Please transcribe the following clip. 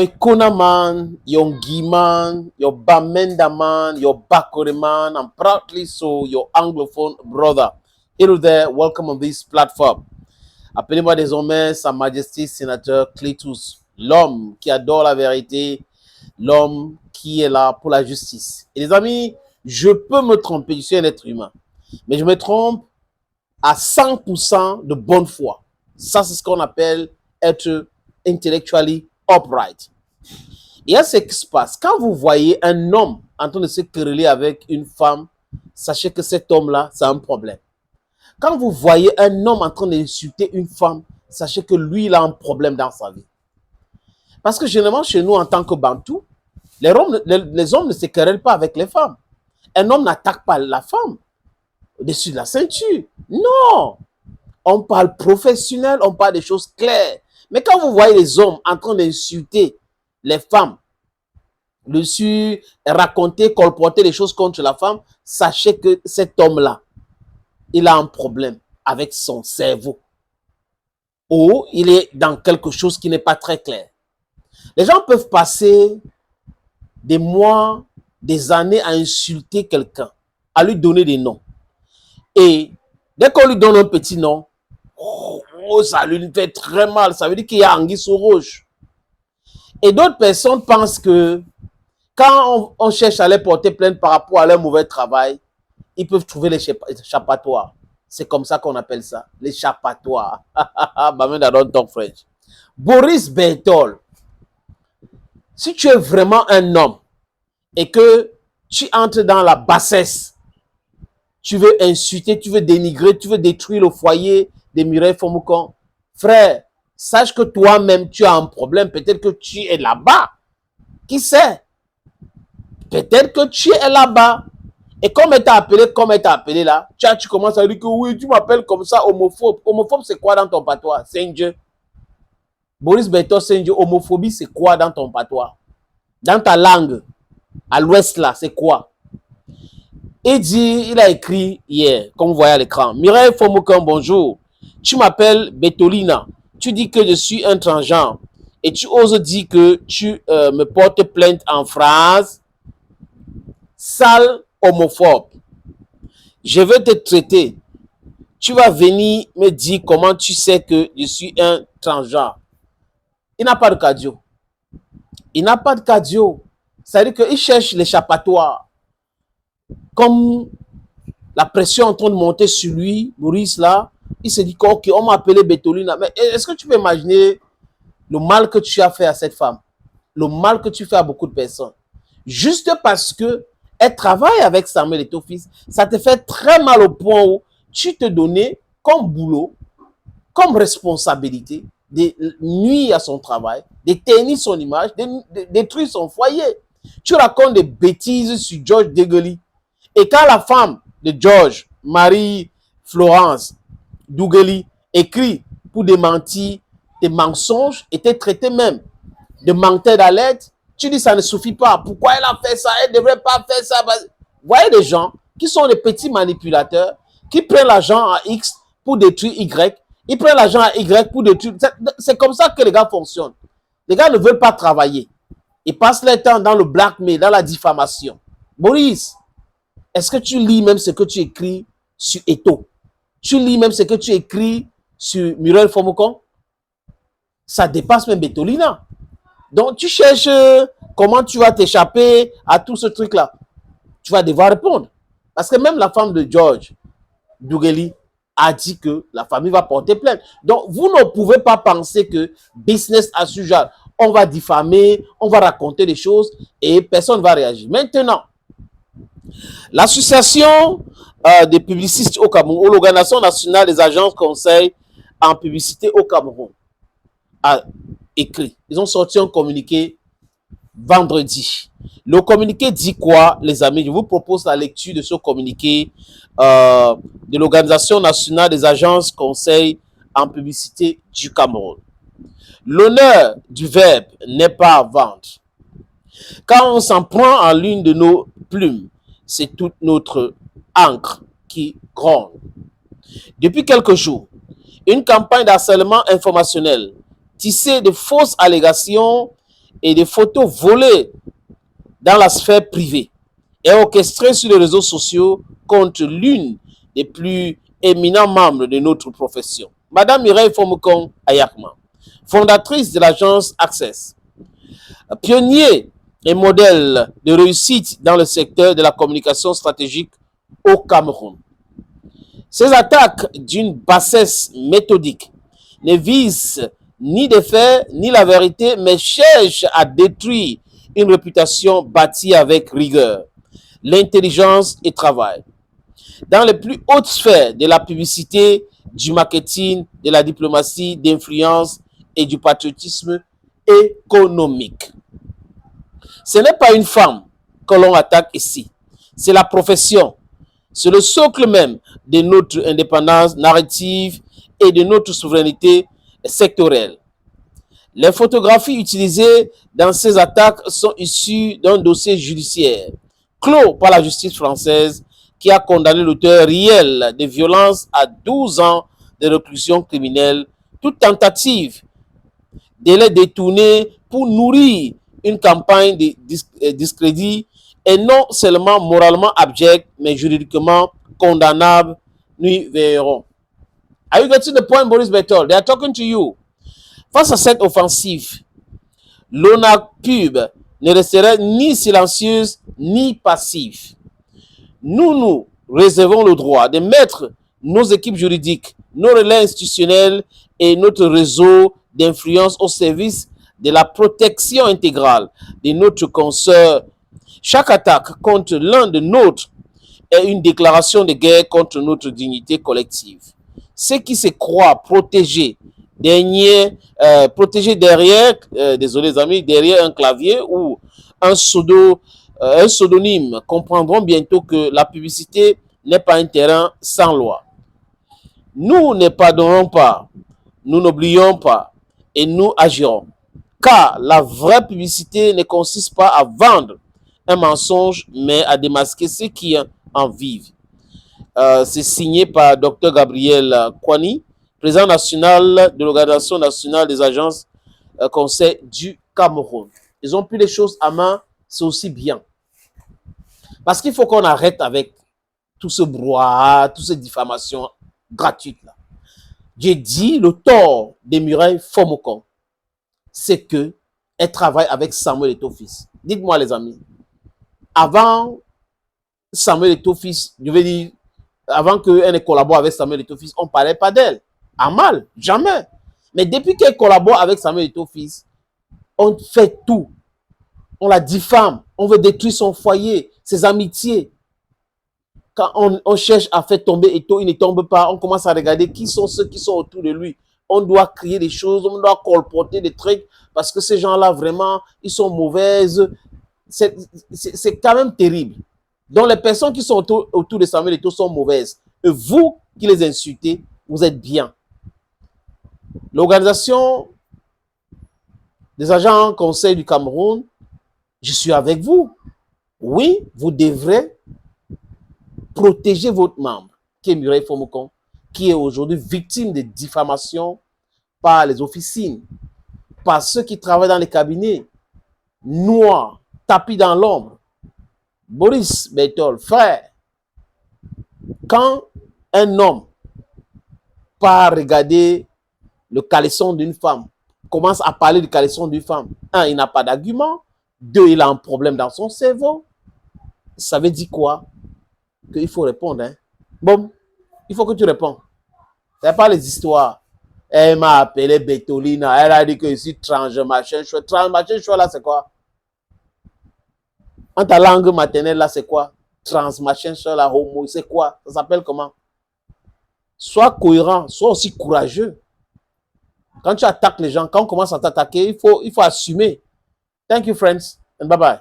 Ikona man, your Giman, your Bamenda man, your Bakore man, and proudly so your Anglophone brother. Hello there, welcome on this platform. Appelez-moi désormais Sa Majesté Sénateur Clétus, l'homme qui adore la vérité, l'homme qui est là pour la justice. Et les amis, je peux me tromper, je suis un être humain, mais je me trompe à 100% de bonne foi. Ça, c'est ce qu'on appelle être intellectually upright. Et il y a ce qui se passe. Quand vous voyez un homme en train de se quereller avec une femme, sachez que cet homme-là, c'est un problème. Quand vous voyez un homme en train d'insulter une femme, sachez que lui, il a un problème dans sa vie. Parce que généralement, chez nous, en tant que Bantou, les hommes ne se querellent pas avec les femmes. Un homme n'attaque pas la femme au-dessus de la ceinture. Non! On parle professionnel, on parle des choses claires. Mais quand vous voyez les hommes en train d'insulter les femmes, dessus raconter, colporter des choses contre la femme, sachez que cet homme-là, il a un problème avec son cerveau. Ou il est dans quelque chose qui n'est pas très clair. Les gens peuvent passer des mois, des années à insulter quelqu'un, à lui donner des noms. Et dès qu'on lui donne un petit nom, oh, ça lui fait très mal. Ça veut dire qu'il y a anguille sous roche. Et d'autres personnes pensent que quand on cherche à les porter plainte par rapport à leur mauvais travail, ils peuvent trouver l'échappatoire. C'est comme ça qu'on appelle ça, l'échappatoire. Boris Berthold, si tu es vraiment un homme et que tu entres dans la bassesse, tu veux insulter, tu veux dénigrer, tu veux détruire le foyer de Mireille Fomoucon, frère, sache que toi-même, tu as un problème. Peut-être que tu es là-bas. Qui sait? Peut-être que tu es là-bas. Et comme elle t'a appelé là, tu commences à dire que oui, tu m'appelles comme ça, homophobe. Homophobe, c'est quoi dans ton patois? C'est un Dieu. Boris Berthold, c'est un Dieu. Homophobie, c'est quoi dans ton patois? Dans ta langue, à l'ouest là, c'est quoi? Il a écrit hier, comme vous voyez à l'écran, Mireille Fomoucon, bonjour. Tu m'appelles Betolina. Tu dis que je suis un transgenre. Et tu oses dire que tu me portes plainte en phrase. Sale homophobe. Je veux te traiter. Tu vas venir me dire comment tu sais que je suis un transgenre. Il n'a pas de cardio. Il n'a pas de cardio. Ça veut dire qu'il cherche l'échappatoire. Comme la pression est en train de monter sur lui, Maurice là, il se dit ok, on m'a appelé Betolina. Mais est-ce que tu peux imaginer le mal que tu as fait à cette femme? Le mal que tu fais à beaucoup de personnes. Juste parce que elle travaille avec Samuel et ton fils, ça te fait très mal au point où tu te donnais comme boulot, comme responsabilité, de nuire à son travail, de ternir son image, de détruire son foyer. Tu racontes des bêtises sur George Degoli. Et quand la femme de George, Marie-Florence Dugeli, écrit pour démentir tes mensonges et t'es traité même de menteur d'alerte, tu dis ça ne suffit pas. Pourquoi elle a fait ça? Elle ne devrait pas faire ça. Vous voyez des gens qui sont des petits manipulateurs qui prennent l'argent à X pour détruire Y. Ils prennent l'argent à Y pour détruire. C'est comme ça que les gars fonctionnent. Les gars ne veulent pas travailler. Ils passent leur temps dans le blackmail, dans la diffamation. Maurice, est-ce que tu lis même ce que tu écris sur Eto? Tu lis même ce que tu écris sur Muriel Fomoucon? Ça dépasse même Betolina. Donc, tu cherches comment tu vas t'échapper à tout ce truc-là. Tu vas devoir répondre. Parce que même la femme de George Dugeli a dit que la famille va porter plainte. Donc, vous ne pouvez pas penser que business as usual, on va diffamer, on va raconter des choses et personne ne va réagir. Maintenant, l'association des publicistes au Cameroun, l'Organisation nationale des agences conseils en publicité au Cameroun, a écrit. Ils ont sorti un communiqué vendredi. Le communiqué dit quoi, les amis? Je vous propose la lecture de ce communiqué de l'Organisation nationale des agences conseils en publicité du Cameroun. L'honneur du verbe n'est pas à vendre. Quand on s'en prend en l'une de nos plumes, c'est toute notre encre qui gronde. Depuis quelques jours, une campagne d'harcèlement informationnel tissée de fausses allégations et des photos volées dans la sphère privée et orchestrées sur les réseaux sociaux contre l'une des plus éminents membres de notre profession, Madame Mireille Fomukong Ayakman, fondatrice de l'agence Access, pionnier et modèle de réussite dans le secteur de la communication stratégique au Cameroun. Ces attaques d'une bassesse méthodique ne visent ni des faits ni la vérité, mais cherchent à détruire une réputation bâtie avec rigueur, l'intelligence et travail. Dans les plus hautes sphères de la publicité, du marketing, de la diplomatie, d'influence et du patriotisme économique. Ce n'est pas une femme que l'on attaque ici, c'est la profession. C'est le socle même de notre indépendance narrative et de notre souveraineté sectorielle. Les photographies utilisées dans ces attaques sont issues d'un dossier judiciaire clos par la justice française qui a condamné l'auteur réel de violences à 12 ans de réclusion criminelle, toute tentative de les détourner pour nourrir une campagne de discrédit est non seulement moralement abject, mais juridiquement condamnable. Nous verrons. Are you getting the point, Boris Berthold? They are talking to you. Face à cette offensive, l'ONAPUB ne resterait ni silencieuse ni passive. Nous réservons le droit de mettre nos équipes juridiques, nos relais institutionnels et notre réseau d'influence au service de la protection intégrale de notre consoeur. Chaque attaque contre l'un de nôtres est une déclaration de guerre contre notre dignité collective. Ceux qui se croient protégés derrière, désolé les amis, derrière un clavier ou un pseudonyme comprendront bientôt que la publicité n'est pas un terrain sans loi. Nous ne pardonnons pas, nous n'oublions pas et nous agirons. Car la vraie publicité ne consiste pas à vendre un mensonge, mais à démasquer ceux qui en vivent. C'est signé par Dr Gabriel Kwani, président national de l'Organisation nationale des agences conseil du Cameroun. Ils ont pris les choses à main, c'est aussi bien. Parce qu'il faut qu'on arrête avec tout ce brouhaha, toutes ces diffamations gratuites là. J'ai dit le tort de Mireille Fomukong, c'est que elle travaille avec Samuel Eto'o-Fils. Dites-moi les amis, avant Samuel Eto'o-Fils, je vais dire, avant qu'elle ne collabore avec Samuel Eto'o-Fils, on ne parlait pas d'elle. À mal, jamais. Mais depuis qu'elle collabore avec Samuel Eto'o-Fils, on fait tout. On la diffame, on veut détruire son foyer, ses amitiés. Quand on cherche à faire tomber Eto'o, il ne tombe pas. On commence à regarder qui sont ceux qui sont autour de lui. On doit crier des choses, on doit colporter des trucs parce que ces gens-là, vraiment, ils sont mauvaises. C'est quand même terrible. Donc, les personnes qui sont autour de Samuel Eto'o sont mauvaises. Et vous qui les insultez, vous êtes bien. L'organisation des agents conseil du Cameroun, je suis avec vous. Oui, vous devrez protéger votre membre, qui est Mireille Fomukong, qui est aujourd'hui victime de diffamation par les officines, par ceux qui travaillent dans les cabinets, noirs, tapis dans l'ombre. Boris Berthold, frère, quand un homme part regarder le caleçon d'une femme, commence à parler du caleçon d'une femme, un, il n'a pas d'argument, deux, il a un problème dans son cerveau, ça veut dire quoi? Qu'il faut répondre. Hein? Bon, il faut que tu réponds. Ce n'est pas les histoires. Elle m'a appelé Betolina, elle a dit que je suis trans, machin, chouette. Trans, machin, chouette, là, c'est quoi? En ta langue maternelle, là, c'est quoi? Trans, machin, chouette, là, homo, c'est quoi? Ça s'appelle comment? Sois cohérent, sois aussi courageux. Quand tu attaques les gens, quand on commence à t'attaquer, il faut assumer. Thank you, friends, and bye-bye.